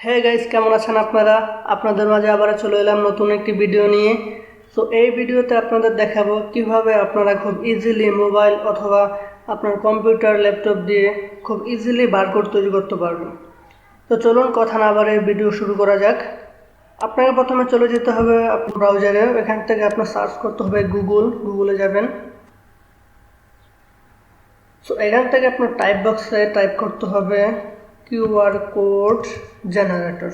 হ্যাঁ গাইস, কেমন আছেন আপনারা? আপনাদের মাঝে আবার চলে এলাম নতুন একটি ভিডিও নিয়ে। তো এই ভিডিওতে আপনাদের দেখাবো কিভাবে আপনারা খুব ইজিলি মোবাইল অথবা আপনার কম্পিউটার ল্যাপটপ দিয়ে খুব ইজিলি বারকোড তৈরি করতে পারবেন। তো চলুন কথা না বাড়িয়ে ভিডিও শুরু করা যাক। আপনাকে প্রথমে চলে যেতে হবে আপনার ব্রাউজারে। এখান থেকে আপনার সার্চ করতে হবে গুগলে যাবেন। সো এখান থেকে আপনার টাইপ বক্সে টাইপ করতে হবে কিউআর কোড জেনারেটর।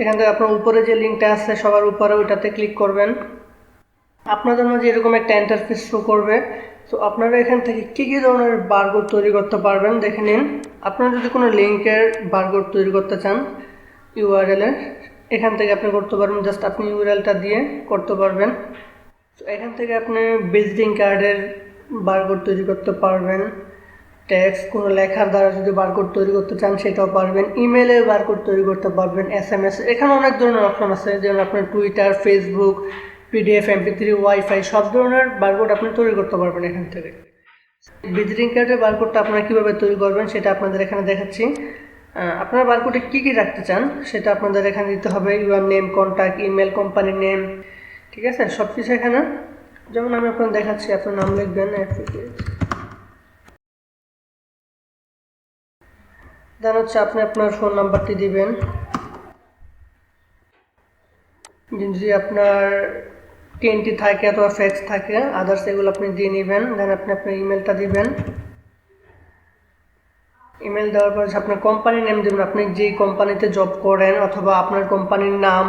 এখান থেকে আপনার উপরে যে লিঙ্কটা আছে সবার উপরে ওইটাতে ক্লিক করবেন। আপনাদের মাঝে এরকম একটা ইন্টারফেস শো করবে। তো আপনারা এখান থেকে কী ধরনের বারকোড তৈরি করতে পারবেন দেখে নিন। আপনারা যদি কোনো লিঙ্কের বারকোড তৈরি করতে চান ইউআরএলের, এখান থেকে আপনি করতে পারবেন। জাস্ট আপনি ইউআরএলটা দিয়ে করতে পারবেন। তো এখান থেকে আপনি ভিজিটিং কার্ডের বারকোড তৈরি করতে পারবেন। টেক্সট কোনো লেখার দ্বারা যদি বারকোড তৈরি করতে চান সেটাও পারবেন। ইমেলের বারকোড তৈরি করতে পারবেন, SMS। এখানে অনেক ধরনের অপশন আছে, যেমন আপনার Twitter, Facebook, PDF, MP3, wifi সব ধরনের বারকোড আপনি তৈরি করতে পারবেন এখান থেকে। ভিজিটিং কার্ডের বারকোডটা আপনারা কীভাবে তৈরি করবেন সেটা আপনাদের এখানে দেখাচ্ছি। আপনারা বারকোডে কী রাখতে চান সেটা আপনাদের এখানে দিতে হবে। Your name, contact, email, company name, ঠিক আছে, সব কিছু এখানে। যেমন আমি আপনার দেখাচ্ছি, আপনার নাম লিখবেন, দেন হচ্ছে আপনি আপনার ফোন নাম্বারটি দিবেন। যদি আপনার TNT থাকে অথবা ফ্যাক্স থাকে, আদার্স এগুলো আপনি দিয়ে নেবেন। দেন আপনি আপনার ইমেলটা দিবেন। ইমেল দেওয়ার পর আপনার কোম্পানির নেম দেবেন, আপনি যেই কোম্পানিতে জব করেন অথবা আপনার কোম্পানির নাম,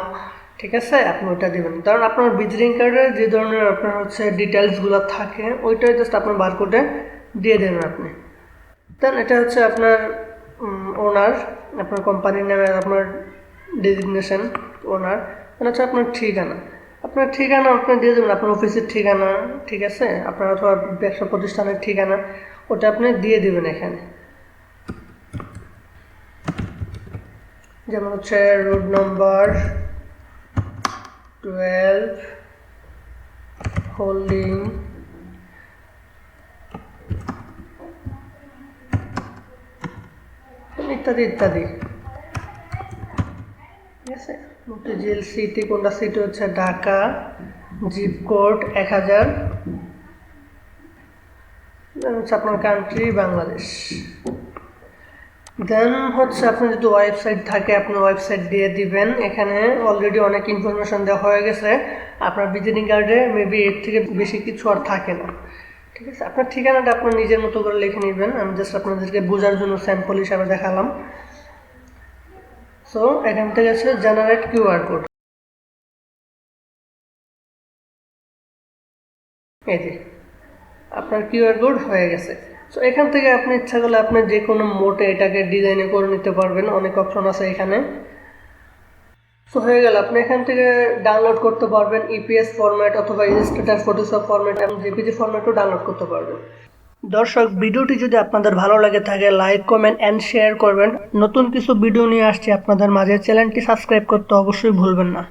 ঠিক আছে, আপনি ওইটা দেবেন। কারণ আপনার ভিজিটিং কার্ডে যে ধরনের আপনার হচ্ছে ডিটেলসগুলো থাকে ওইটাই জাস্ট আপনার বারকোডে দিয়ে দেবেন আপনি। দেন এটা হচ্ছে আপনার ওনার, আপনার কোম্পানির নামে আপনার ডেজিগনেশন ওনার। মানে হচ্ছে আপনার ঠিকানা আপনি দিয়ে দেবেন, আপনার অফিসের ঠিকানা, ঠিক আছে, আপনার অথবা ব্যবসা প্রতিষ্ঠানের ঠিকানা, ওটা আপনি দিয়ে দেবেন এখানে। যেমন হচ্ছে রোড নম্বর 12 হোল্ডিং ইত্যাদি ইত্যাদি, ঠিক আছে। মতিঝিল সিটি, কোনটা সিটি হচ্ছে ঢাকা, জিপ কোড 1000, হচ্ছে আপনার কান্ট্রি বাংলাদেশ। দেন হচ্ছে আপনার যদি ওয়েবসাইট থাকে আপনি ওয়েবসাইট দিয়ে দিবেন। এখানে অলরেডি অনেক ইনফরমেশন দেওয়া হয়ে গেছে। আপনার ভিজিটিং কার্ডে মেবি এর থেকে বেশি কিছু আর থাকে না, ঠিক আছে। আপনার ঠিকানাটা আপনার নিজের মতো করে লিখে নেবেন। আমি জাস্ট আপনাদেরকে বোঝার জন্য স্যাম্পল হিসাবে দেখালাম। সো এখান থেকে আছে জেনারেট কিউআর কোড, এই যে আপনার কিউআর কোড হয়ে গেছে। সো এখান থেকে আপনি ইচ্ছা করলে আপনি যে কোনো মোটে এটাকে ডিজাইনে করে নিতে পারবেন, অনেক অপশন আছে এখানে। সো হয়ে গেল, আপনি এখান থেকে ডাউনলোড করতে পারবেন EPS ফরম্যাট অথবা ইলাস্ট্রেটর, ফটোশপ ফরম্যাট এবং JPG ফরম্যাটও ডাউনলোড করতে পারবেন। দর্শক, ভিডিওটি যদি আপনাদের ভালো লাগে থাকে লাইক, কমেন্ট অ্যান্ড শেয়ার করবেন। নতুন কিছু ভিডিও নিয়ে আসছি আপনাদের মাঝে। চ্যানেলটি সাবস্ক্রাইব করতে অবশ্যই ভুলবেন না।